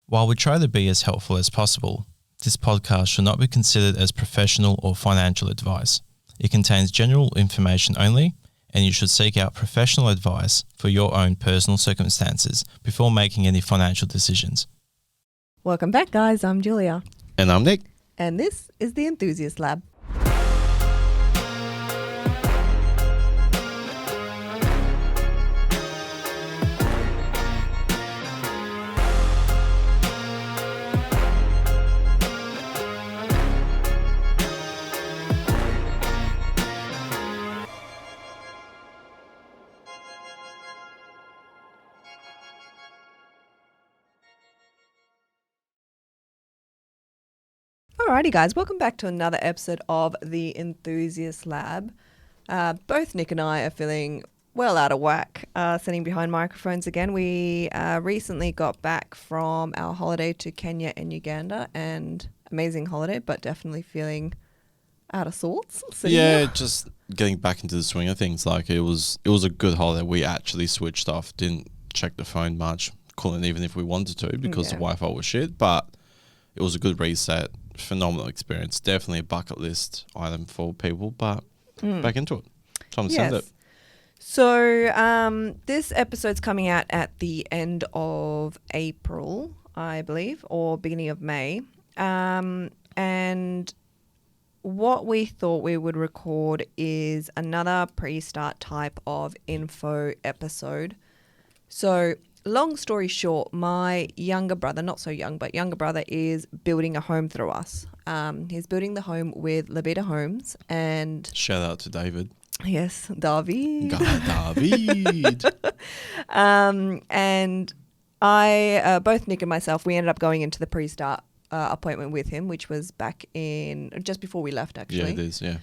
While we try to be as helpful as possible, this podcast should not be considered as professional or financial advice. It contains general information only, and you should seek out professional advice for your own personal circumstances before making any financial decisions. Welcome back, guys. I'm Julia. And I'm Nick. And this is the Enthusiast Lab. Alrighty, guys, welcome back to another episode of the Enthusiast Lab. Both Nick and I are feeling well out of whack, sitting behind microphones again. We recently got back from our holiday to Kenya and Uganda, and amazing holiday, but definitely feeling out of sorts. So, just getting back into the swing of things. Like it was a good holiday. We actually switched off, didn't check the phone much, couldn't even if we wanted to because the Wi-Fi was shit, but it was a good reset. Phenomenal experience. Definitely a bucket list item for people, but back into it. Time to send it. So this episode's coming out at the end of April, I believe, or beginning of May. And what we thought we would record is another pre-start type of info episode. So long story short, my younger brother, not so young, but younger brother is building a home through us. He's building the home with Levita Homes, and shout out to David. Yes, David. David. And I, both Nick and myself, we ended up going into the pre-start appointment with him, which was back in just before we left, actually. Yeah, it is. Yeah.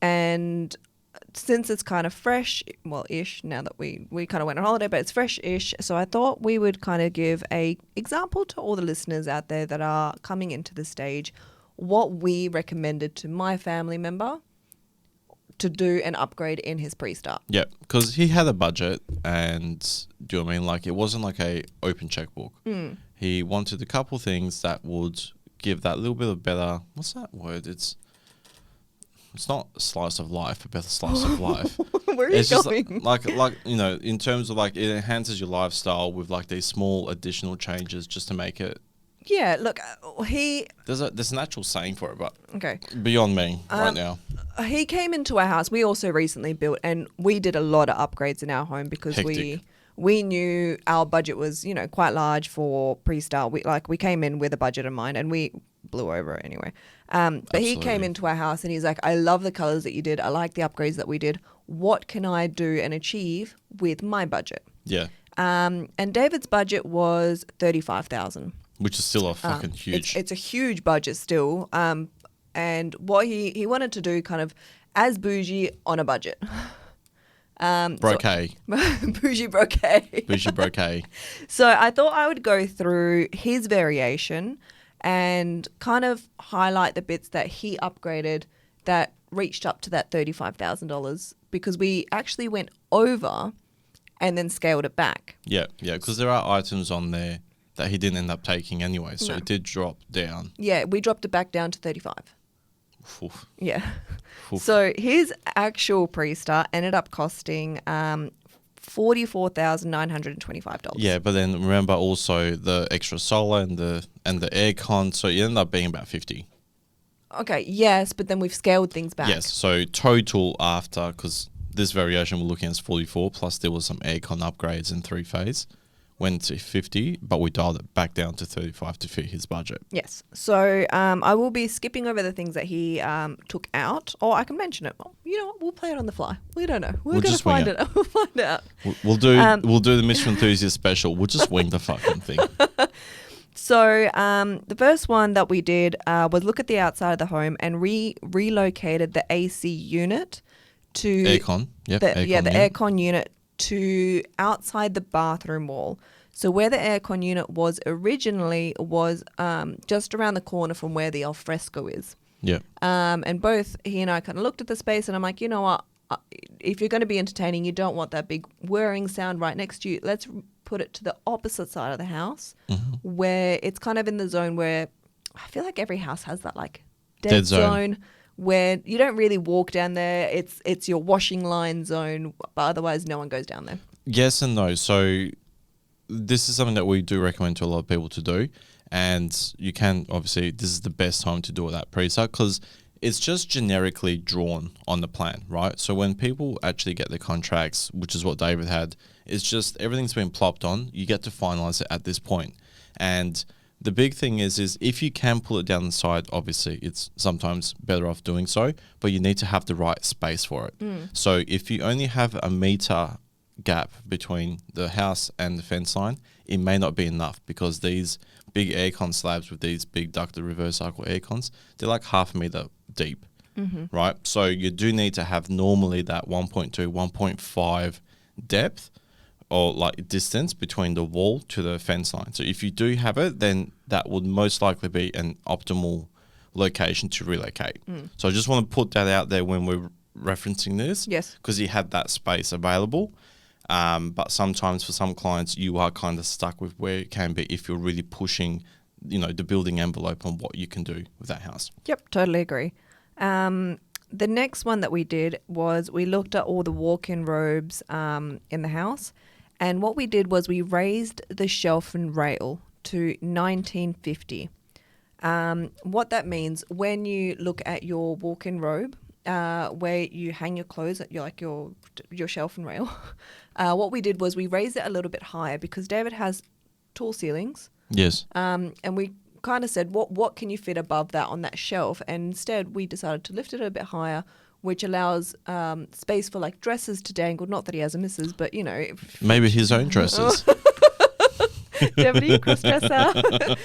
And since it's kind of fresh, ish, now that we kind of went on holiday, but it's fresh-ish, so I thought we would kind of give a example to all the listeners out there that are coming into the stage, what we recommended to my family member to do an upgrade in his pre-start. Yeah, because he had a budget, and do you know what I mean? Like it wasn't like a open checkbook. He wanted a couple things that would give that little bit of better, what's that word? It's not a slice of life, a better slice of life. Where are you going? Just like you know, in terms of like it enhances your lifestyle with like these small additional changes just to make it. Yeah, look, there's an actual saying for it, but okay, beyond me right now. He came into our house. We also recently built, and we did a lot of upgrades in our home because Hectic. we knew our budget was, quite large for pre-start. We came in with a budget in mind, and we blew over it anyway. But he came into our house and he's like, I love the colors that you did. I like the upgrades that we did. What can I do and achieve with my budget? Yeah. And David's budget was $35,000. Which is still a fucking huge. It's a huge budget still. And what he wanted to do kind of as bougie on a budget. Brocade. Bougie brocade. Bougie brocade. So I thought I would go through his variation and kind of highlight the bits that he upgraded that reached up to that $35,000 because we actually went over and then scaled it back. Yeah, because there are items on there that he didn't end up taking anyway, so it did drop down. Yeah, we dropped it back down to 35. Oof. Yeah. Oof. So his actual pre-start ended up costing $44,925. Yeah, but then remember also the extra solar and the aircon, so you end up being about 50. Okay, yes, but then we've scaled things back. Yes, so total after, because this variation we're looking at is 44, plus there was some aircon upgrades in 3-phase, went to 50, but we dialed it back down to 35 to fit his budget. Yes. So I will be skipping over the things that he took out, or I can mention it. Well, you know what? We'll play it on the fly. We don't know. We're going to find it. We'll find out. We'll do the Mr Enthusiast special. We'll just wing the fucking thing. So the first one that we did was look at the outside of the home and relocated the AC unit to aircon. Yep, the aircon unit to outside the bathroom wall. So where the aircon unit was originally was just around the corner from where the alfresco is. Yeah. And both he and I kind of looked at the space and I'm like, you know what? If you're going to be entertaining, you don't want that big whirring sound right next to you. Let's put it to the opposite side of the house, where it's kind of in the zone where I feel like every house has that like dead zone where you don't really walk down there. It's your washing line zone, but otherwise no one goes down there. Yes and no. So this is something that we do recommend to a lot of people to do. And you can, obviously, this is the best time to do it at Prestart because it's just generically drawn on the plan, right? So when people actually get the contracts, which is what David had, it's just everything's been plopped on. You get to finalize it at this point. And the big thing is if you can pull it down the side, obviously it's sometimes better off doing so, but you need to have the right space for it. So if you only have a meter gap between the house and the fence line, it may not be enough because these big aircon slabs with these big ducted reverse cycle aircons, they're like half a meter deep, right? So you do need to have normally that 1.2, 1.5 depth or like distance between the wall to the fence line. So if you do have it, then that would most likely be an optimal location to relocate. So I just want to put that out there when we're referencing this. Yes. Because you have that space available. But sometimes for some clients, you are kind of stuck with where it can be if you're really pushing, the building envelope on what you can do with that house. Yep, totally agree. The next one that we did was we looked at all the walk-in robes in the house. And what we did was we raised the shelf and rail to 1950. What that means, when you look at your walk-in robe, where you hang your clothes at your shelf and rail, what we did was we raised it a little bit higher because David has tall ceilings. Yes. And we kind of said, what can you fit above that on that shelf? And instead, we decided to lift it a bit higher, which allows space for like dresses to dangle. Not that he has a missus, but maybe his own dresses. Definitely cross-dresser.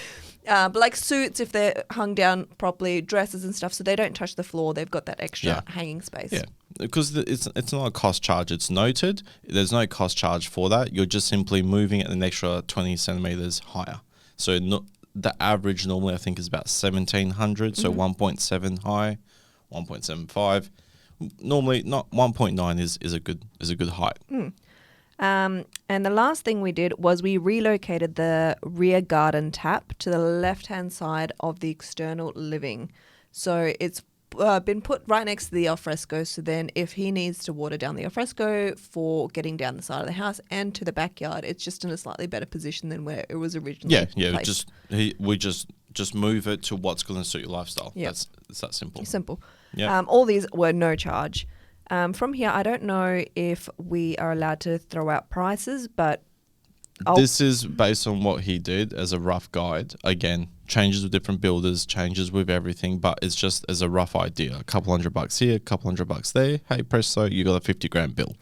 But like suits, if they're hung down properly, dresses and stuff, so they don't touch the floor. They've got that extra hanging space. Yeah, because it's not a cost charge. It's noted. There's no cost charge for that. You're just simply moving it an extra 20 centimeters higher. So the average normally I think is about 1,700. So 1.7 high, 1.75. Normally, not 1.9 is a good height. And the last thing we did was we relocated the rear garden tap to the left-hand side of the external living. So it's been put right next to the alfresco. So then if he needs to water down the alfresco for getting down the side of the house and to the backyard, it's just in a slightly better position than where it was originally placed. We just move it to what's going to suit your lifestyle. Yep. It's that simple. Simple. Yeah. All these were no charge. From here, I don't know if we are allowed to throw out prices, but this is based on what he did as a rough guide. Again, changes with different builders, changes with everything, but it's just as a rough idea. A couple $100 here, a couple $100 there. Hey, presto, you got a 50 grand bill.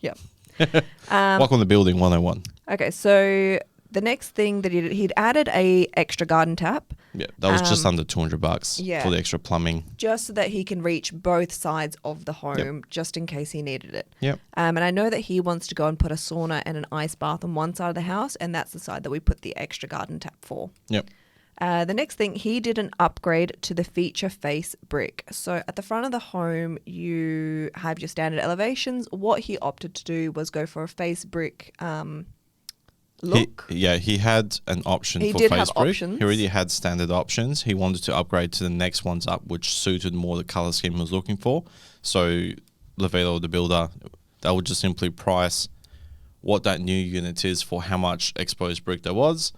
Yep. Walk on the building 101. Okay, so the next thing that he did, he'd added a extra garden tap. Yeah, that was just under $200 for the extra plumbing. Just so that he can reach both sides of the home, just in case he needed it. Yep. And I know that he wants to go and put a sauna and an ice bath on one side of the house, and that's the side that we put the extra garden tap for. Yep. The next thing, he did an upgrade to the feature face brick. So at the front of the home, you have your standard elevations. What he opted to do was go for a face brick look. He had an option for face brick. Options. He already had standard options. He wanted to upgrade to the next ones up, which suited more the color scheme he was looking for. So Lavelo, the builder, they would just simply price what that new unit is for how much exposed brick there was,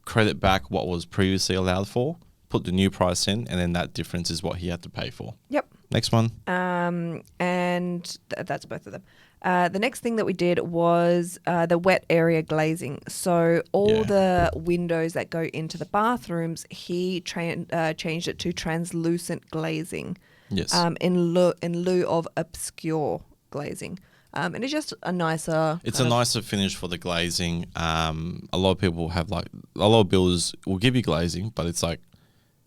credit back what was previously allowed for, put the new price in, and then that difference is what he had to pay for. Yep. Next one. And that's both of them. The next thing that we did was the wet area glazing. So all the windows that go into the bathrooms, he changed it to translucent glazing. Yes. In lieu of obscure glazing. And it's just a nicer... It's a nicer finish for the glazing. A lot of people have a lot of builders will give you glazing, but it's like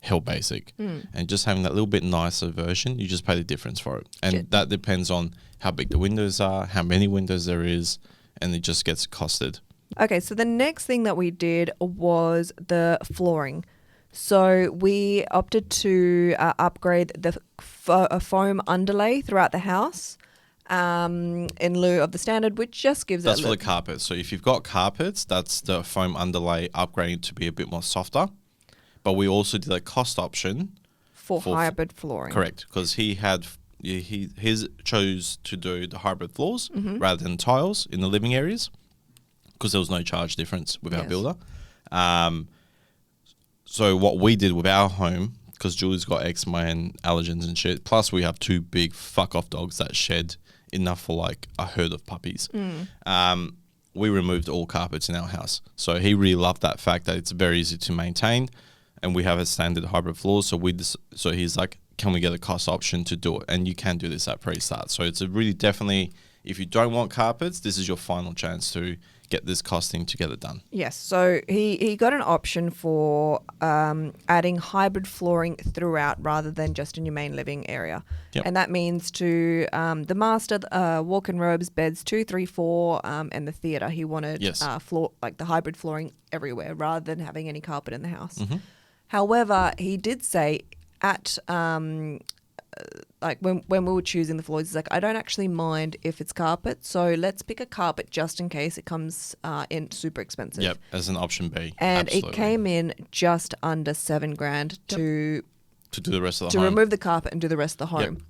hell basic. And just having that little bit nicer version, you just pay the difference for it. And that depends on how big the windows are, how many windows there is, and it just gets costed. Okay, so the next thing that we did was the flooring. So we opted to upgrade the foam underlay throughout the house. in lieu of the standard, which just gives That's it for the carpets. So if you've got carpets, that's the foam underlay upgrading to be a bit more softer. But we also did a cost option for hybrid flooring. Correct, because his chose to do the hybrid floors Mm-hmm. rather than tiles in the living areas because there was no charge difference with our Yes. builder. So what we did with our home, because Julie's got eczema and allergens and shit, plus we have 2 big fuck off dogs that shed enough for like a herd of puppies. We removed all carpets in our house. So he really loved that fact that it's very easy to maintain, and we have a standard hybrid floor. So so he's like, can we get a cost option to do it? And you can do this at Prestart. So it's a really definitely, if you don't want carpets, this is your final chance to get this costing to get it done. Yes, so he got an option for adding hybrid flooring throughout rather than just in your main living area. Yep. And that means to the master, walk-in robes, beds 2, 3, 4, and the theatre. He wanted Yes. floor like the hybrid flooring everywhere rather than having any carpet in the house. Mm-hmm. However, he did say at like when we were choosing the floors, he's like, I don't actually mind if it's carpet, so let's pick a carpet just in case it comes in super expensive. Yep, as an option B. And Absolutely. it came in just under $7,000 to do the rest of the home. remove the carpet and do the rest of the home. Yep.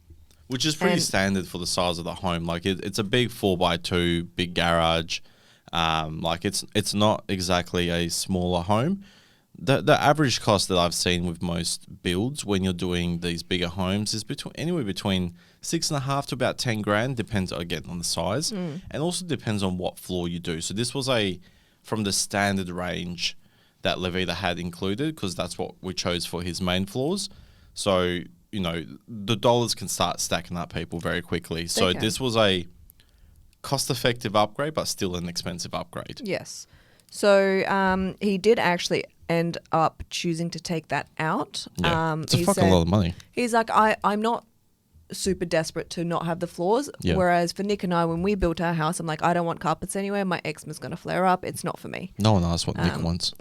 Which is pretty And- standard for the size of the home. Like it's a big 4x2, big garage. Like it's not exactly a smaller home. The average cost that I've seen with most builds when you're doing these bigger homes is anywhere between $6,500 to about $10,000, depends again on the size, and also depends on what floor you do. So this was from the standard range that Levita had included, because that's what we chose for his main floors. So the dollars can start stacking up people very quickly. So can. this was a cost-effective upgrade, but still an expensive upgrade. Yes. So he did actually end up choosing to take that out. Yeah, it's a he fucking said- lot of money. He's like, I'm not super desperate to not have the floors. Yeah. Whereas for Nick and I, when we built our house, I'm like, I don't want carpets anywhere. My eczema's going to flare up. It's not for me. No one asked what Nick wants.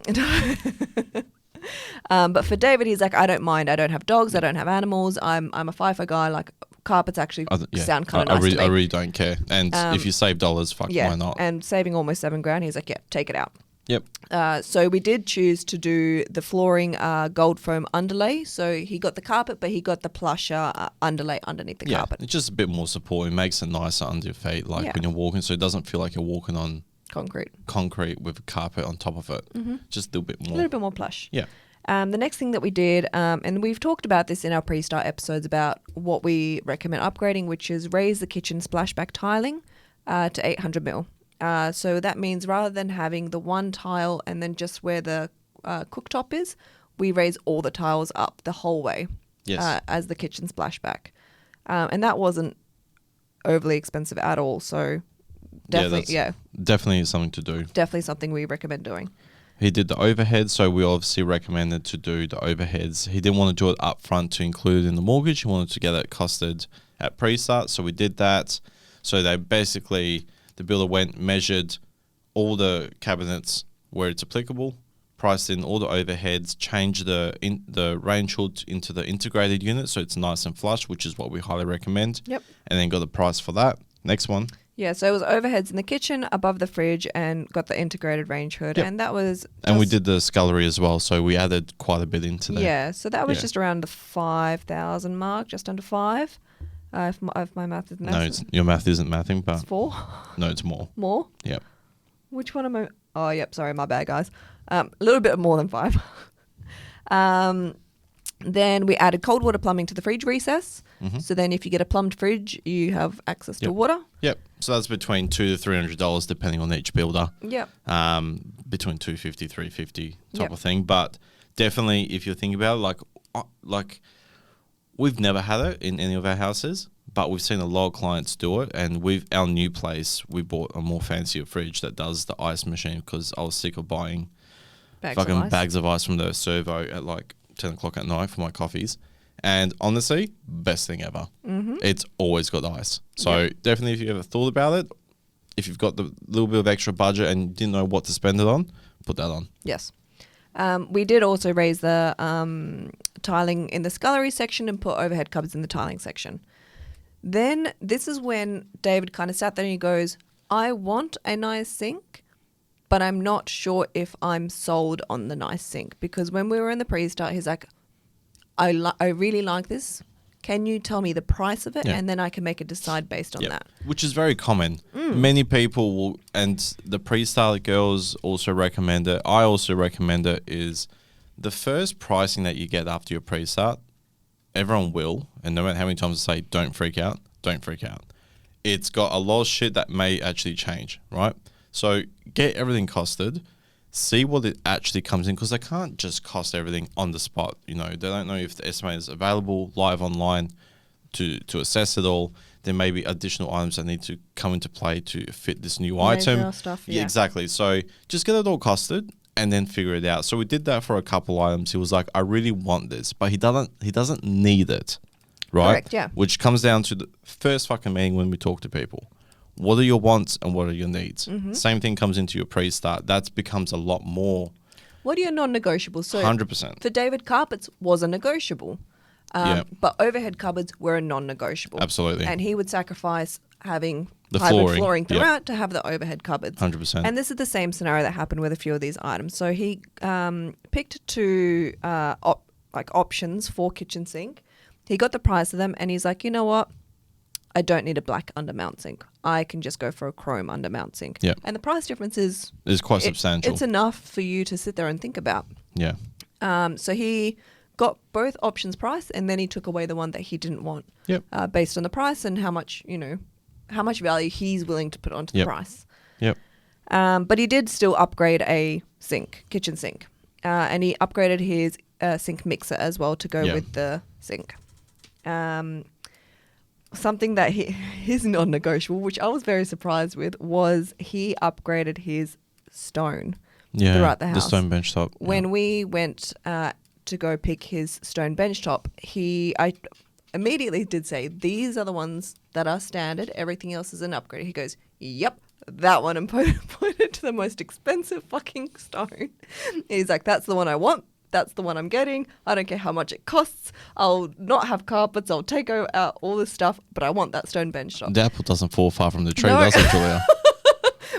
But for David, he's like, I don't mind. I don't have dogs. I don't have animals. I'm a FIFO guy. Like carpets actually sound kind of nice to me. I really don't care. And if you save dollars, fuck, Yeah, why not? and saving almost $7,000, he's like, yeah, take it out. Yep. So we did choose to do the flooring gold foam underlay. So he got the carpet, but he got the plusher underlay underneath the Yeah, carpet. it's just a bit more support. It makes it nicer under your feet, like Yeah. when you're walking, so it doesn't feel like you're walking on Concrete. concrete with a carpet on top of it. Just a little bit A more. little bit more plush. Yeah. The next thing that we did, and we've talked about this in our Prestart episodes about what we recommend upgrading, which is raise the kitchen splashback tiling to 800 mil. So that means rather than having the one tile and then just where the cooktop is, we raise all the tiles up the whole way Yes. as the kitchen splashback. And that wasn't overly expensive at all. So definitely, Definitely something to do. definitely something we recommend doing. He did the overhead, so we obviously recommended to do the overheads. He didn't want to do it up front to include it in the mortgage. He wanted to get it costed at Prestart, so we did that. So they basically, the builder went, measured all the cabinets where it's applicable, priced in all the overheads, changed the range hood into the integrated unit so it's nice and flush, which is what we highly recommend. Yep. And then got the price for that. Next one. Yeah, so it was overheads in the kitchen, above the fridge, and got the integrated range hood. Yep. And that was... And we just- did the scullery as well, so we added quite a bit into there. Yeah, so that was Yeah. just around the 5,000 mark, just under 5. If my math is No, your math isn't mathing, it's but 4. no, it's more. More? Yep. Which one am I... Oh, yep, sorry, my bad, guys. A little bit more than 5. Then we added cold water plumbing to the fridge recess. Mhm. So then if you get a plumbed fridge, you have access to Yep. water. Yep. So that's between $200 to $300 depending on each builder. Yep. Between $250, $350 type Yep. of thing. But definitely, if you're thinking about it, like we've never had it in any of our houses, but we've seen a lot of clients do it. And our new place, we bought a more fancier fridge that does the ice machine because I was sick of buying Bags fucking of ice. bags of ice from the servo at like 10 o'clock at night for my coffees. And honestly, best thing ever. Mm-hmm. It's always got ice. So Yeah. definitely, if you ever thought about it, if you've got the little bit of extra budget and didn't know what to spend it on, put that on. Yes. We did also raise the tiling in the scullery section and put overhead cupboards in the tiling section. Then this is when David kind of sat there and he goes, I want a nice sink, but I'm not sure if I'm sold on the nice sink. Because when we were in the pre-start, he's like, I really like this. Can you tell me the price of it? Yeah. And then I can make a decide based on that. Which is very common. Many people will, and the pre-start girls also recommend it. I also recommend it, is the first pricing that you get after your pre-start, everyone will, and no matter how many times I say don't freak out, it's got a lot of shit that may actually change, right? So get everything costed, see what it actually comes in, because they can't just cost everything on the spot. You know, they don't know if the estimate is available live online to assess it all. There may be additional items that need to come into play to fit this new item. Stuff, yeah, exactly. So just get it all costed and then figure it out. So we did that for a couple items. He was like, I really want this, but he doesn't need it, right? Correct, yeah. Which comes down to the first fucking meeting when we talk to people. What are your wants and what are your needs? Same thing comes into your pre-start. That becomes a lot more. What are your non-negotiables? So 100%. for David, carpets was a negotiable. But overhead cupboards were a non-negotiable. Absolutely. And he would sacrifice having The hybrid flooring, throughout to have the overhead cupboards. 100%. And this is the same scenario that happened with a few of these items. So he picked two options for kitchen sink. He got the price of them and he's like, you know what? I don't need a black undermount sink. I can just go for a chrome undermount sink. Yep. And the price difference is quite substantial. It's enough for you to sit there and think about. Yeah. So he got both options priced and then he took away the one that he didn't want. Yep. Based on the price and how much value he's willing to put onto the Yep. price. Yep. But he did still upgrade a kitchen sink. And he upgraded his sink mixer as well to go Yeah. with the sink. Something that his non-negotiable, which I was very surprised with, was he upgraded his stone throughout the house. The stone bench top. When we went to go pick his stone bench top, I immediately did say, these are the ones that are standard. Everything else is an upgrade. He goes, yep, that one, and pointed to the most expensive fucking stone. He's like, that's the one I want. That's the one I'm getting. I don't care how much it costs. I'll not have carpets. I'll take out all this stuff, but I want that stone bench top. The apple doesn't fall far from the tree, No. does it, Julia?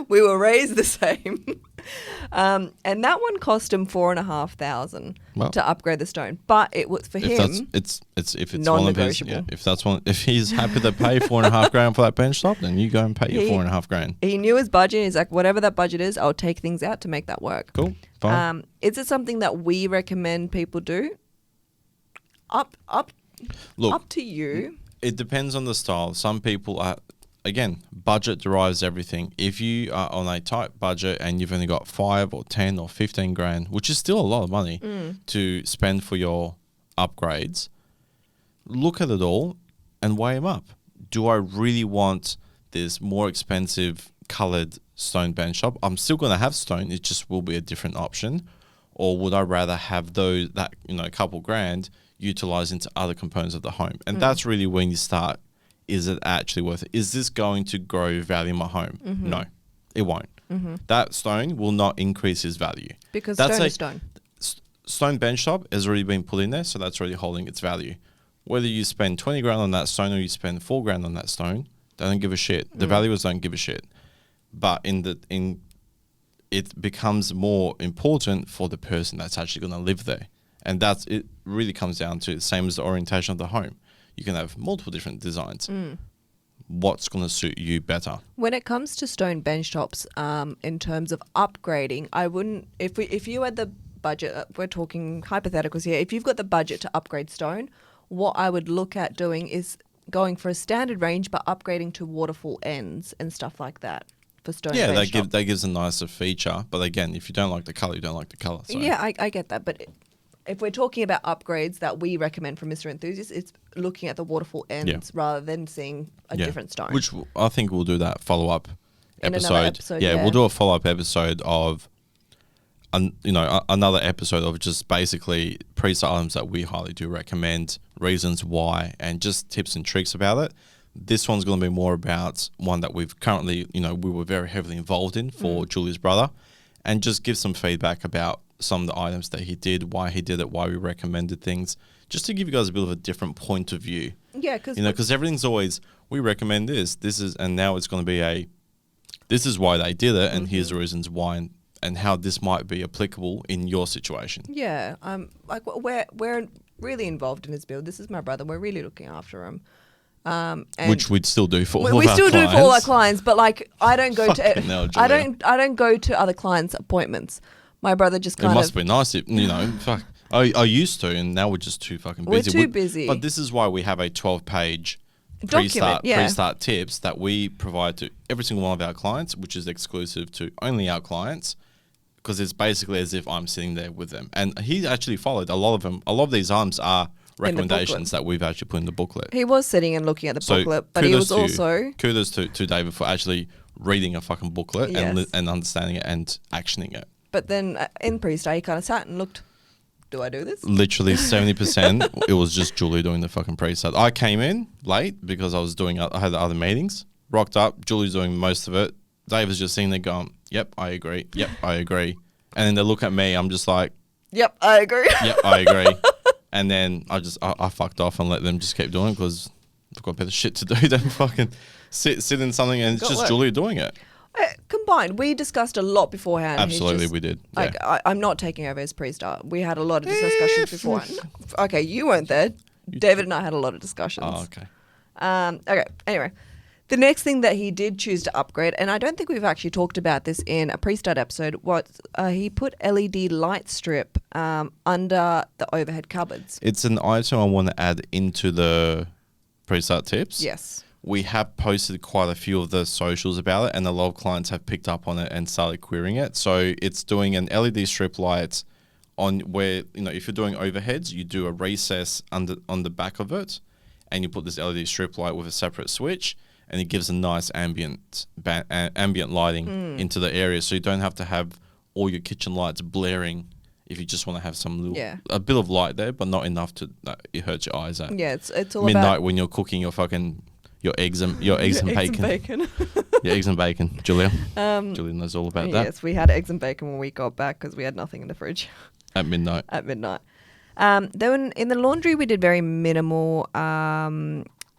We were raised the same. And that one cost him $4,500 Well, to upgrade the stone. But it was for if him. it's one of his, non-negotiable. if he's happy to pay $4,500 for that bench top, then you go and pay your $4,500. He knew his budget. He's like, whatever that budget is, I'll take things out to make that work. Cool, fine. Is it something that we recommend people do? Up to you. It depends on the style. Some people are, again, budget derives everything. If you are on a tight budget and you've only got 5 or 10 or 15 grand, which is still a lot of money to spend for your upgrades, look at it all and weigh them up. Do I really want this more expensive colored stone bench top? I'm still going to have stone. It just will be a different option. Or would I rather have that a couple grand utilized into other components of the home? And that's really when you start. Is it actually worth it? Is this going to grow value in my home? No, it won't. That stone will not increase his value. Because stone is stone. Stone bench top has already been put in there, so that's already holding its value. Whether you spend 20 grand on that stone or you spend 4 grand on that stone, they don't give a shit. The valuers don't give a shit. But it becomes more important for the person that's actually going to live there. And it really comes down to the same as the orientation of the home. You can have multiple different designs. What's going to suit you better? When it comes to stone bench tops, in terms of upgrading, I wouldn't. If you had the budget, we're talking hypotheticals here. If you've got the budget to upgrade stone, what I would look at doing is going for a standard range, but upgrading to waterfall ends and stuff like that for stone. Yeah, bench top. that gives a nicer feature. But again, if you don't like the color, you don't like the color. So. Yeah, I get that, but. If we're talking about upgrades that we recommend from Mr Enthusiast, it's looking at the waterfall ends rather than seeing a different stone. Which I think we'll do that follow-up episode. Another episode. Yeah, we'll do a follow-up episode of, another episode of just basically pre-start items that we highly do recommend, reasons why, and just tips and tricks about it. This one's going to be more about one that we've currently, we were very heavily involved in for Julia's brother, and just give some feedback about some of the items that he did, why he did it, why we recommended things, just to give you guys a bit of a different point of view. Yeah, because because everything's always, we recommend this. And now it's going to be this is why they did it, and here's the reasons why, and how this might be applicable in your situation. Yeah, like we're really involved in his build. This is my brother. We're really looking after him. And Which we'd still do for all of our we still clients. do for all our clients, but like I don't go Fucking to hell, I Julia. don't go to other clients' appointments. My brother just It kind must of be nice, fuck. I used to, and now we're just too fucking busy. We're too busy. But this is why we have a 12-page Document, pre-start tips that we provide to every single one of our clients, which is exclusive to only our clients, because it's basically as if I'm sitting there with them. And he actually followed a lot of them. A lot of these items are recommendations that we've actually put in the booklet. He was sitting and looking at the So booklet, but he was kudos to David for actually reading a fucking booklet and understanding it and actioning it. But then in pre-start, he kind of sat and looked. Do I do this? Literally 70%. It was just Julie doing the fucking pre-start. I came in late because I had other meetings. Rocked up. Julie's doing most of it. Dave was just sitting there going, "Yep, I agree. Yep, I agree." And then they look at me. I'm just like, "Yep, I agree." "Yep, I agree." And then I fucked off and let them just keep doing it because they've got better shit to do than fucking sit in something and it's just Julia doing it. Combined, we discussed a lot beforehand. Absolutely, we did. Like, yeah. I'm not taking over his pre-start. We had a lot of discussions beforehand. Okay, you weren't there. David and I had a lot of discussions. Oh, okay. Okay, anyway. The next thing that he did choose to upgrade, and I don't think we've actually talked about this in a pre-start episode, was he put LED light strip under the overhead cupboards. It's an item I want to add into the pre-start tips. Yes. We have posted quite a few of the socials about it, and a lot of clients have picked up on it and started querying it. So it's doing an LED strip light on where, if you're doing overheads, you do a recess on the back of it, and you put this LED strip light with a separate switch, and it gives a nice ambient lighting into the area. So you don't have to have all your kitchen lights blaring if you just want to have a bit of light there, but not enough to it hurts your eyes at. Yeah, it's all midnight about when you're cooking your eggs and bacon. Yeah, eggs and bacon, Julia. Julia knows all about that. Yes, we had eggs and bacon when we got back because we had nothing in the fridge. At midnight. Then in the laundry, we did very minimal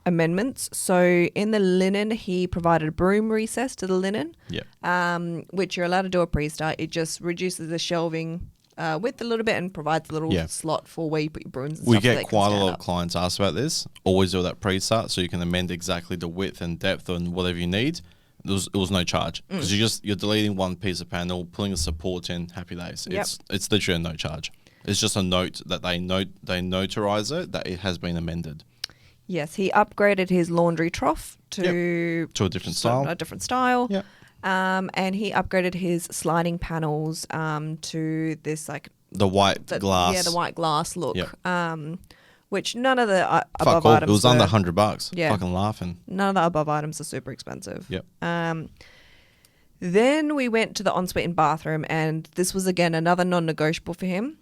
amendments. So in the linen, he provided a broom recess to the linen, which you're allowed to do a pre-start. It just reduces the shelving width a little bit and provides a little slot for where you put your brooms and we stuff. We get quite a lot of clients ask about this. Always do that pre-start so you can amend exactly the width and depth and whatever you need. It was no charge because you're deleting one piece of panel, putting a support in, happy days. It's literally a no charge. It's just a note that they notarize it that it has been amended. Yes, he upgraded his laundry trough to a different style. A different style. Yep. And he upgraded his sliding panels to this like the white glass. Yeah, the white glass look. Yep. Which none of the above Fuck off. items. It was under $100. Yeah. Fucking laughing. None of the above items are super expensive. Yep. Then we went to the ensuite and bathroom, and this was again another non-negotiable for him,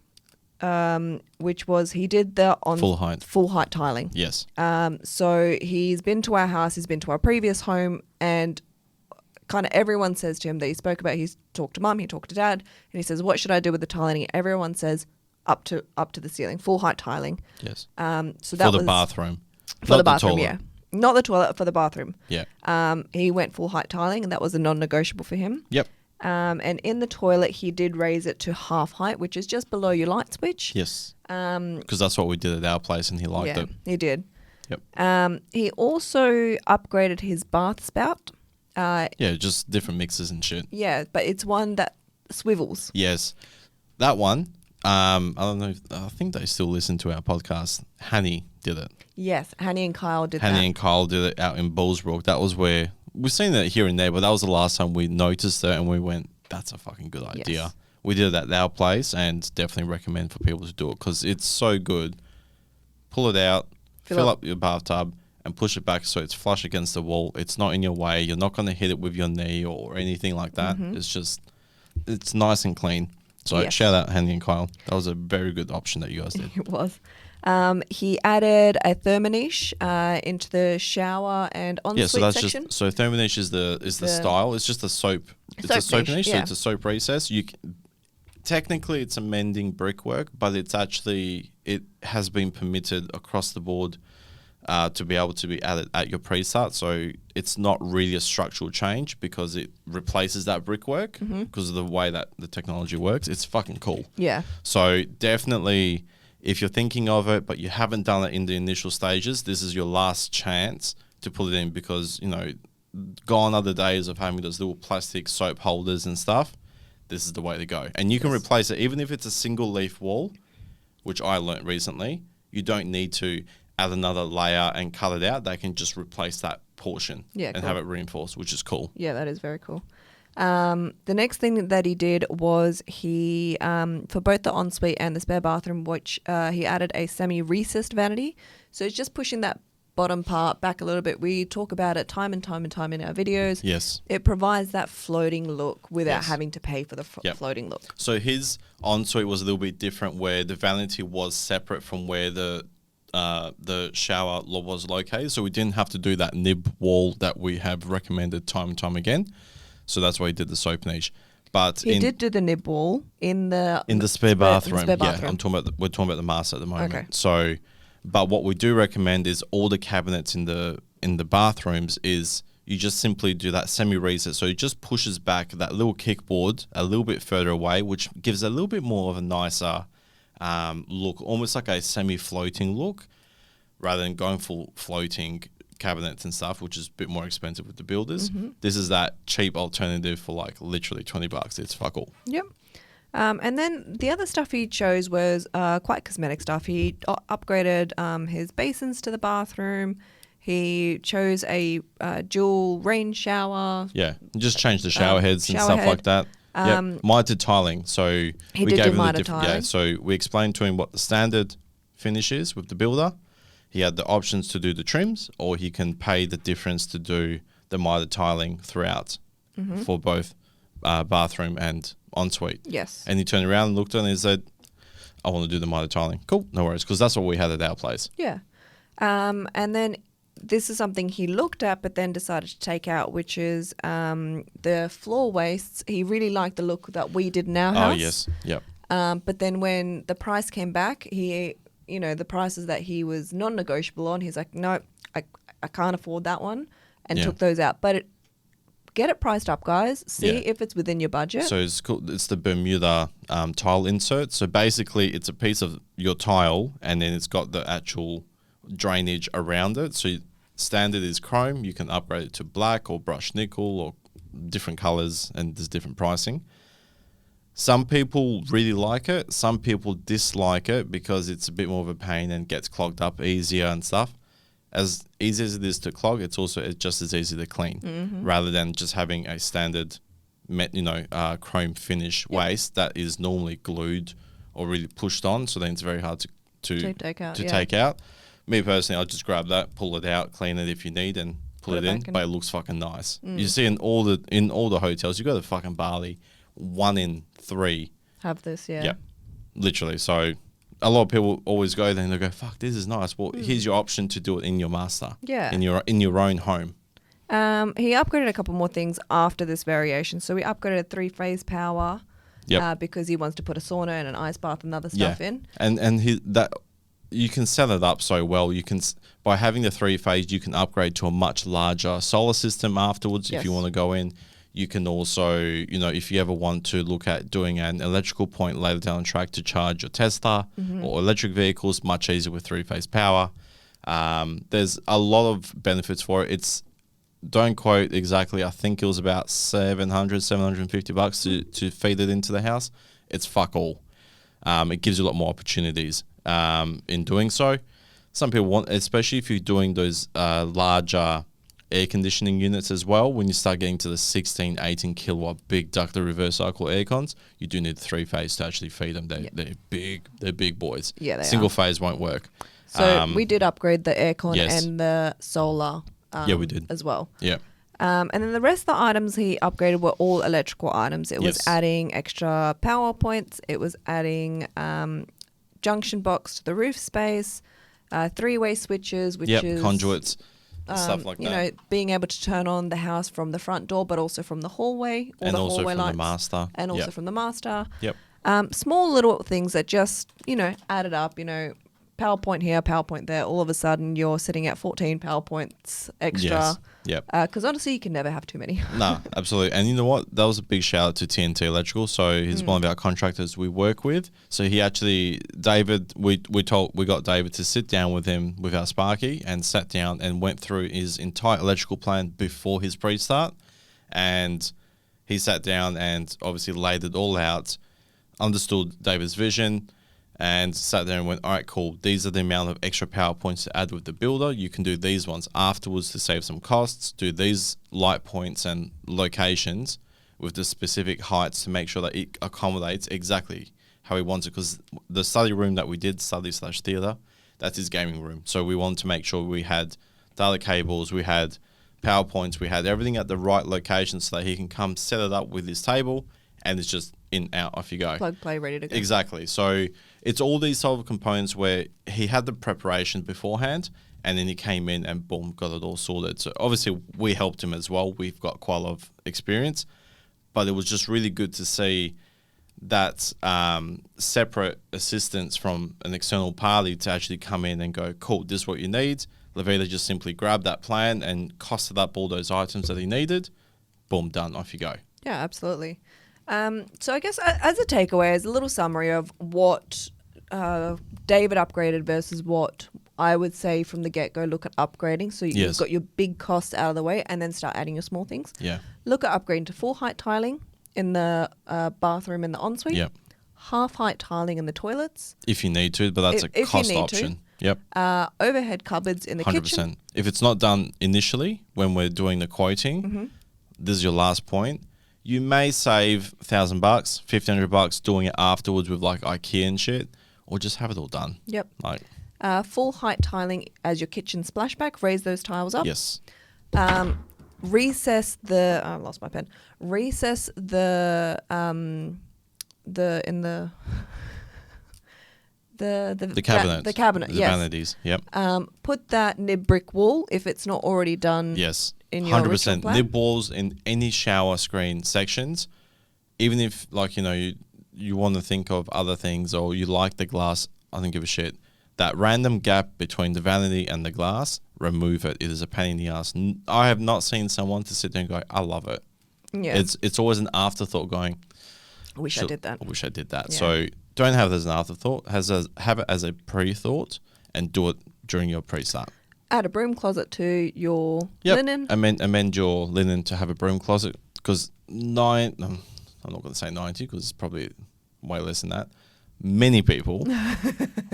which was he did the full height tiling. Yes. So he's been to our house, he's been to our previous home, and kind of everyone says to him that he spoke about. He's talked to mum, he talked to dad, and he says, "What should I do with the tiling?" Everyone says up to the ceiling, full height tiling. Yes. So that for the was bathroom. For the bathroom, toilet. yeah. Not the toilet, for the bathroom. Yeah. He went full height tiling, and that was a non-negotiable for him. Yep. And in the toilet, he did raise it to half height, which is just below your light switch. Yes. Because that's what we did at our place, and he liked it. He did. Yep. He also upgraded his bath spout. Just different mixes and shit. Yeah, but it's one that swivels. Yes. That one, I don't know, I think they still listen to our podcast. Hanny did it. Yes, Hanny and Kyle did that. Hanny and Kyle did it out in Bullsbrook. That was where, we've seen it here and there, but that was the last time we noticed it and we went, that's a fucking good idea. Yes. We did it at our place and definitely recommend for people to do it because it's so good. Pull it out, fill up your bathtub and push it back so it's flush against the wall. It's not in your way. You're not going to hit it with your knee or anything like that. It's nice and clean. So shout out Hanny and Kyle. That was a very good option that you guys did. It was. He added a thermoniche into the shower and ensuite section. So thermoniche is the style. It's just a soap. It's a soap niche, so it's a soap recess. Technically, it's amending brickwork, but it's actually it has been permitted across the board to be able to be added at your Prestart. So it's not really a structural change because it replaces that brickwork because of the way that the technology works. It's fucking cool. Yeah. So definitely, if you're thinking of it but you haven't done it in the initial stages, this is your last chance to put it in because, you know, gone are the days of having those little plastic soap holders and stuff. This is the way to go. And you can replace it, even if it's a single leaf wall, which I learnt recently. You don't need to add another layer and cut it out. They can just replace that portion and have it reinforced, which is cool. Yeah, that is very cool. The next thing that he did was he, for both the ensuite and the spare bathroom, which he added a semi-recessed vanity. So it's just pushing that bottom part back a little bit. We talk about it time and time in our videos. Yes. It provides that floating look without having to pay for the floating look. So his ensuite was a little bit different where the vanity was separate from where the shower was located. So we didn't have to do that nib wall that we have recommended time and time again. So that's why he did the soap niche. But he did do the nib wall in the spare bathroom. Spare bathroom. Yeah, we're talking about the master at the moment. Okay. So, but what we do recommend is all the cabinets in the bathrooms is you just simply do that semi-recess. So it just pushes back that little kickboard a little bit further away, which gives a little bit more of a nicer look, almost like a semi-floating look, rather than going full floating cabinets and stuff, which is a bit more expensive with the builders. This is that cheap alternative for like literally $20. It's fuck all. Yep. And then the other stuff he chose was quite cosmetic stuff. He upgraded his basins to the bathroom. He chose a dual rain shower. Yeah, just change the shower heads and stuff like that. Mitered tiling. So we gave him the tiling. Yeah, so we explained to him what the standard finish is with the builder. He had the options to do the trims, or he can pay the difference to do the mitered tiling throughout for both bathroom and ensuite. Yes. And he turned around and looked at it and he said, I want to do the mitered tiling. Cool, no worries, because that's what we had at our place. Yeah. And then this is something he looked at but then decided to take out, which is the floor wastes. He really liked the look that we did in our house. Oh, yes. Yep. But then when the price came back, the prices that he was non-negotiable on, he's like, no, I can't afford that one, and took those out. But get it priced up, guys. See if it's within your budget. So it's cool. It's the Bermuda tile insert. So basically, it's a piece of your tile, and then it's got the actual drainage around it. So standard is chrome. You can upgrade it to black or brushed nickel or different colors, and there's different pricing. Some people really like it. Some people dislike it because it's a bit more of a pain and gets clogged up easier and stuff. As easy as it is to clog, it's just as easy to clean, rather than just having a standard, chrome finish waste that is normally glued or really pushed on. So then it's very hard to take out. Me personally, I'll just grab that, pull it out, clean it if you need, and put it in. But it looks fucking nice. You see in all the hotels, you go to fucking Bali, 1 in 3 have this. Yeah. Yep, literally. So a lot of people always go there and they go, fuck, this is nice. Well, here's your option to do it in your master. Yeah. In your own home. He upgraded a couple more things after this variation. So we upgraded 3-phase power because he wants to put a sauna and an ice bath and other stuff in. And you can set it up so well. You can, by having the 3-phase, you can upgrade to a much larger solar system afterwards if you want to go in. You can also, if you ever want to look at doing an electrical point later down the track to charge your Tesla or electric vehicles, much easier with 3-phase power. There's a lot of benefits for it. Don't quote exactly, I think it was about $750 to feed it into the house. It's fuck all. It gives you a lot more opportunities in doing so. Some people want, especially if you're doing those larger air conditioning units as well, when you start getting to the 16, 18 kilowatt big ducted reverse cycle air cons, you do need the 3-phase to actually feed them. They're big boys. Yeah, they Single phase won't work. So we did upgrade the aircon and the solar we did as well. Yeah. And then the rest of the items he upgraded were all electrical items. It was adding extra power points. It was adding junction box to the roof space, 3-way switches, which is conduits. Stuff like that. Being able to turn on the house from the front door, but also from the hallway, or and the also hallway from lights, the master, and also from the master. Yep. Small little things that just added up. PowerPoint here, PowerPoint there. All of a sudden, you're sitting at 14 PowerPoints extra. Yes. Yep. Because honestly, you can never have too many. No, absolutely. And you know what? That was a big shout out to TNT Electrical. So he's one of our contractors we work with. So he actually, David, we got David to sit down with him with our Sparky and sat down and went through his entire electrical plan before his pre-start. And he sat down and obviously laid it all out, understood David's vision, and sat there and went, all right, cool. These are the amount of extra PowerPoints to add with the builder. You can do these ones afterwards to save some costs. Do these light points and locations with the specific heights to make sure that it accommodates exactly how he wants it. Because the study room that we did, study/theatre, that's his gaming room. So we wanted to make sure we had data cables, we had PowerPoints, we had everything at the right location so that he can come set it up with his table and it's just in, out, off you go. Plug, play, ready to go. Exactly. So it's all these sort of components where he had the preparation beforehand and then he came in and boom, got it all sorted. So obviously we helped him as well. We've got quite a lot of experience, but it was just really good to see that separate assistance from an external party to actually come in and go, cool, this is what you need. Levita just simply grabbed that plan and costed up all those items that he needed. Boom, done, off you go. Yeah, absolutely. So I guess as a takeaway, as a little summary of what David upgraded versus what I would say from the get-go, look at upgrading. So you've got your big costs out of the way and then start adding your small things. Yeah. Look at upgrading to full height tiling in the bathroom in the ensuite. Yep. Half height tiling in the toilets. If you need to, but that's a cost option. Yep. Overhead cupboards in the 100%. kitchen. If it's not done initially when we're doing the quoting, this is your last point. You may save $1,000, $1,500 doing it afterwards with like IKEA and shit, or just have it all done. Yep. Like, full height tiling as your kitchen splashback. Raise those tiles up. yes. Recess the. I lost my pen. Recess the in the. The cabinet. The cabinet, the yes. vanities. Yep. Put that nib brick wall if it's not already done. Yes. In your 100%. plan. Nib walls in any shower screen sections, even if like, you know, you want to think of other things or you like the glass, I don't give a shit. That random gap between the vanity and the glass, remove it. It is a pain in the ass. I have not seen someone to sit there and go, I love it. Yeah. It's always an afterthought going, I wish I did that. I wish I did that. Yeah. So don't have it as an afterthought. Have it as a pre-thought and do it during your pre-start. Add a broom closet to your linen. Amend your linen to have a broom closet because I'm not going to say 90 because it's probably way less than that. Many people,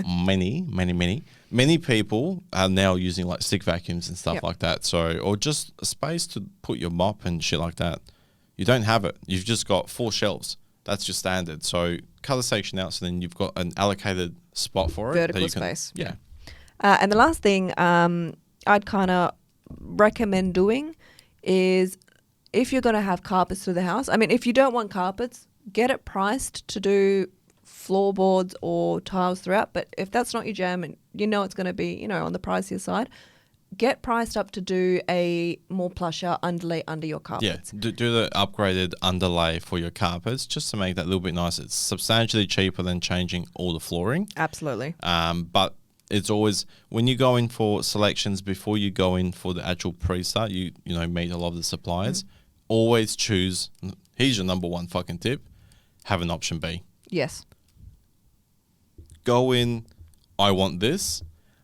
many people are now using like stick vacuums and stuff like that. So, or just a space to put your mop and shit like that. You don't have it. You've just got 4 shelves. That's your standard. So cut a section out so then you've got an allocated spot for it. Vertical space. Yeah. And the last thing I'd kind of recommend doing is if you're going to have carpets through the house. I mean, if you don't want carpets, get it priced to do floorboards or tiles throughout. But if that's not your jam and you know it's going to be, you know, on the pricier side, get priced up to do a more plusher underlay under your carpets. Yeah, do the upgraded underlay for your carpets just to make that a little bit nicer. It's substantially cheaper than changing all the flooring. Absolutely. But it's always, when you go in for selections before you go in for the actual pre-start, you know, meet a lot of the suppliers. Always choose, here's your number one fucking tip, have an option B. Yes. Go in, I want this,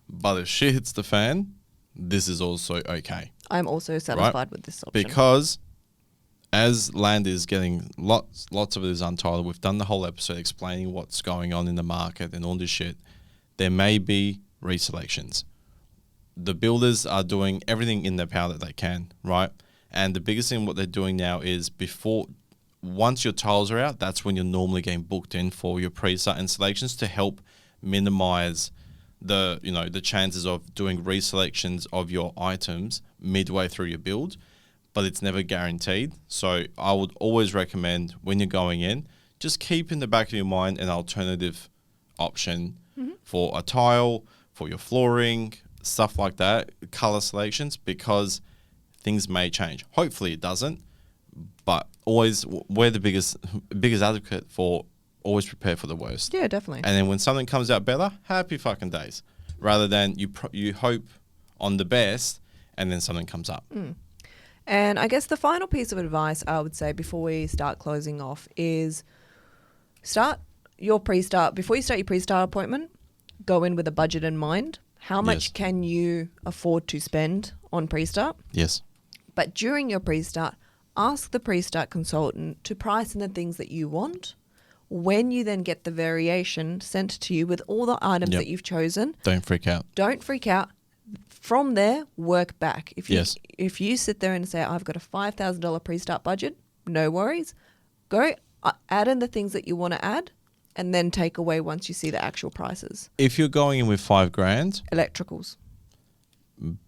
but if shit hits the fan, this is also okay. I'm also satisfied with this option. Because as land is getting lots of it is untitled. We've done the whole episode explaining what's going on in the market and all this shit. There may be reselections. The builders are doing everything in their power that they can, right? And the biggest thing what they're doing now is once your tiles are out, that's when you're normally getting booked in for your pre-start installations to help minimize the chances of doing reselections of your items midway through your build, but it's never guaranteed. So I would always recommend when you're going in, just keep in the back of your mind an alternative option for a tile, for your flooring, stuff like that, color selections, because things may change. Hopefully it doesn't, but always we're the biggest advocate for always prepare for the worst. Yeah, definitely. And then when something comes out better, happy fucking days. Rather than you hope on the best and then something comes up. And I guess the final piece of advice I would say before we start closing off is start your pre-start. Before you start your pre-start appointment, go in with a budget in mind. How much can you afford to spend on pre-start? Yes. But during your pre-start, ask the pre-start consultant to price in the things that you want. When you then get the variation sent to you with all the items that you've chosen, don't freak out. Don't freak out. From there, work back. If you sit there and say, I've got a $5,000 pre-start budget, no worries. Go add in the things that you want to add and then take away once you see the actual prices. If you're going in with $5,000, electricals,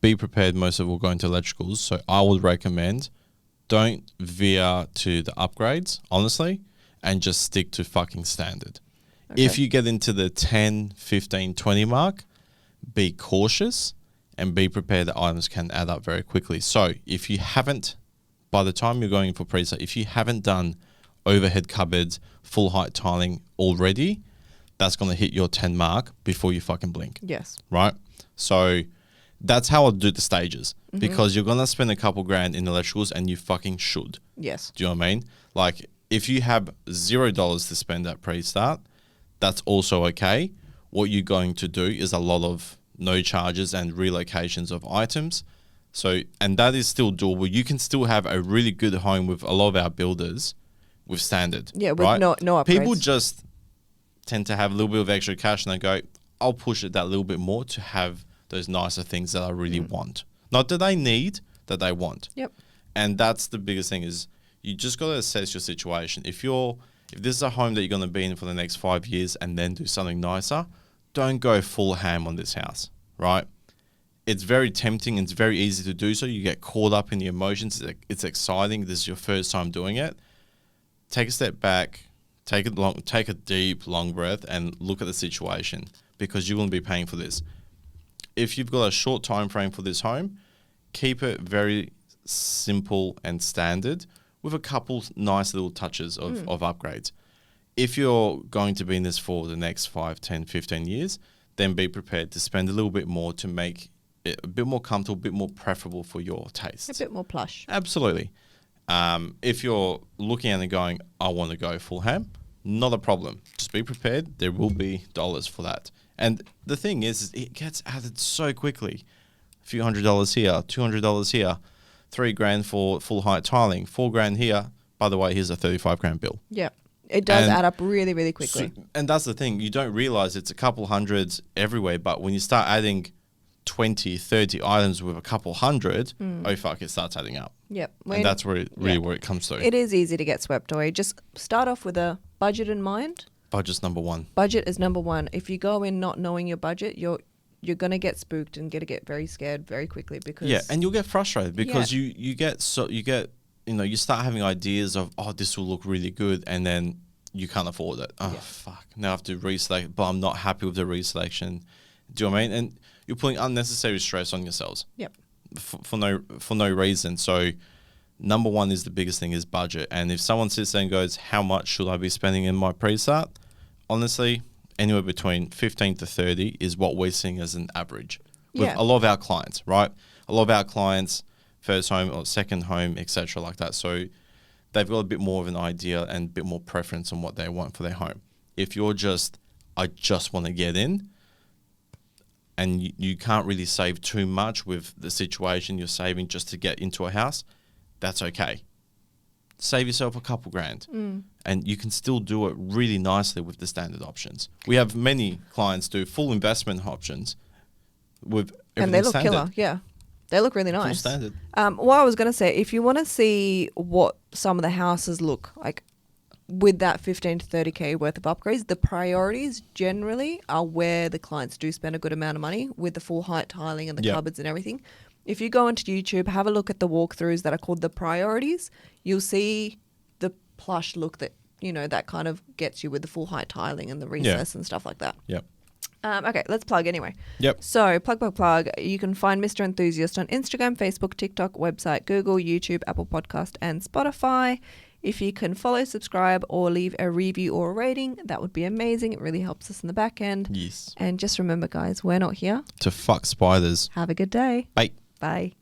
be prepared. Most of it will go into electricals. So I would recommend don't veer to the upgrades, honestly, and just stick to fucking standard. Okay. If you get into the 10, 15, 20 mark, be cautious and be prepared that items can add up very quickly. So if you haven't, by the time you're going for pre-start, if you haven't done overhead cupboards, full height tiling already, that's going to hit your 10 mark before you fucking blink. Yes. Right? So that's how I'll do the stages, because you're going to spend a couple grand in electricals and you fucking should. Yes. Do you know what I mean? Like if you have $0 to spend at pre-start, that's also okay. What you're going to do is a lot of no charges and relocations of items. So, and that is still doable. You can still have a really good home with a lot of our builders with standard. Yeah, with right? no upgrades. People just tend to have a little bit of extra cash and they go, I'll push it that little bit more to have those nicer things that I really want. Not that they need, that they want. Yep. And that's the biggest thing is you just got to assess your situation. If this is a home that you're going to be in for the next 5 years and then do something nicer, don't go full ham on this house, right? It's very tempting and it's very easy to do so. You get caught up in the emotions. It's exciting. This is your first time doing it. Take a step back, take a deep, long breath and look at the situation because you're going to be paying for this. If you've got a short time frame for this home, keep it very simple and standard with a couple nice little touches of upgrades. If you're going to be in this for the next 5, 10, 15 years, then be prepared to spend a little bit more to make it a bit more comfortable, a bit more preferable for your tastes. A bit more plush. Absolutely. If you're looking at it going, I want to go full ham, not a problem. Just be prepared. There will be dollars for that. And the thing is it gets added so quickly. A few $100 here, $200 here, $3,000 for full height tiling, $4,000 here. By the way, here's a $35,000 bill. Yeah. It does add up really, really quickly. So, and that's the thing. You don't realize it's a couple hundreds everywhere. But when you start adding 20, 30 items with a couple hundred, oh, fuck, it starts adding up. Yep. And that's where it comes to. It is easy to get swept away. Just start off with a budget in mind. Budget's number one. Budget is number one. If you go in not knowing your budget, you're going to get spooked and get very scared very quickly because... Yeah, and you'll get frustrated because you start having ideas of, oh, this will look really good, and then you can't afford it. Oh, fuck. Now I have to reselect, but I'm not happy with the reselection. Do you know what I mean? And you're putting unnecessary stress on yourselves. Yep. For no reason. So number one is the biggest thing is budget. And if someone sits there and goes, how much should I be spending in my pre-start? Honestly, anywhere between 15 to 30 is what we're seeing as an average with a lot of our clients, right? A lot of our clients, first home or second home, etc., like that. So they've got a bit more of an idea and a bit more preference on what they want for their home. If you're I just want to get in, and you can't really save too much with the situation you're saving just to get into a house, that's okay. Save yourself a couple grand. And you can still do it really nicely with the standard options. We have many clients do full investment options with everything and they look standard. Killer, yeah. They look really nice. Full standard. What I was going to say, if you want to see what some of the houses look like with that 15 to 30K worth of upgrades, the priorities generally are where the clients do spend a good amount of money with the full height tiling and the cupboards and everything. If you go onto YouTube, have a look at the walkthroughs that are called the priorities, you'll see the plush look that, that kind of gets you with the full height tiling and the recess and stuff like that. Yep. Okay, let's plug anyway. Yep. So, plug. You can find Mr. Enthusiast on Instagram, Facebook, TikTok, website, Google, YouTube, Apple Podcast, and Spotify. If you can follow, subscribe, or leave a review or a rating, that would be amazing. It really helps us in the back end. Yes. And just remember, guys, we're not here To fuck spiders. Have a good day. Bye. Bye.